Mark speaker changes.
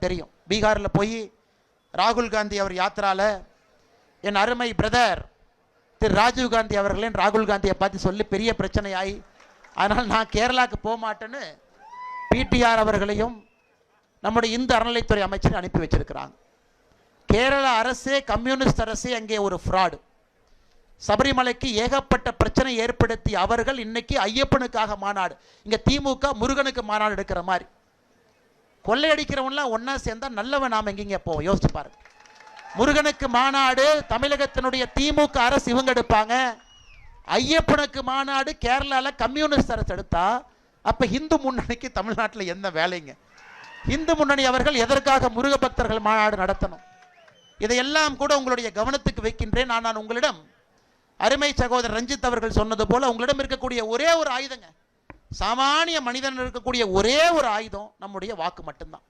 Speaker 1: தெரியும். பீகாரில் போய் ராகுல் காந்தி அவர் யாத்திரால என் அருமை பிரதர் திரு ராஜீவ் காந்தி அவர்களேன் ராகுல் காந்தியை பார்த்து சொல்லி பெரிய பிரச்சனையாகி அதனால் நான் கேரளாவுக்கு போக மாட்டேன்னு பிடிஆர் அவர்களையும் நம்முடைய இந்து அறநிலைத்துறை அமைச்சரை அனுப்பி வச்சிருக்கிறாங்க. கேரள அரசே கம்யூனிஸ்ட் அரசே அங்கே ஒரு ஃப்ராடு. சபரிமலைக்கு ஏகப்பட்ட பிரச்சனை ஏற்படுத்தி அவர்கள் இன்னைக்கு ஐயப்பனுக்காக மாநாடு, இங்கே திமுக முருகனுக்கு மாநாடு எடுக்கிற மாதிரி கொள்ளையடிக்கிறவன்லாம் ஒன்றா சேர்ந்தா நல்லவன் நாம் எங்கேங்க போவோம்? யோசிச்சு பாருங்க. முருகனுக்கு மாநாடு தமிழகத்தினுடைய திமுக அரசு இவங்க எடுப்பாங்க, ஐயப்பனுக்கு மாநாடு கேரளாவில் கம்யூனிஸ்ட் அரசு எடுத்தா அப்போ இந்து முன்னணிக்கு தமிழ்நாட்டில் என்ன வேலைங்க? இந்து முன்னணி அவர்கள் எதற்காக முருக பக்தர்கள் மாநாடு நடத்தணும்? இதையெல்லாம் கூட உங்களுடைய கவனத்துக்கு வைக்கின்றேன். நான் உங்களிடம் அருமை சகோதரர் ரஞ்சித் அவர்கள் சொன்னது போல உங்களிடம் இருக்கக்கூடிய ஒரே ஒரு ஆயுதங்க, சாமானிய மனிதன் இருக்கக்கூடிய ஒரே ஒரு ஆயுதம் நம்முடைய வாக்கு மட்டும்தான்.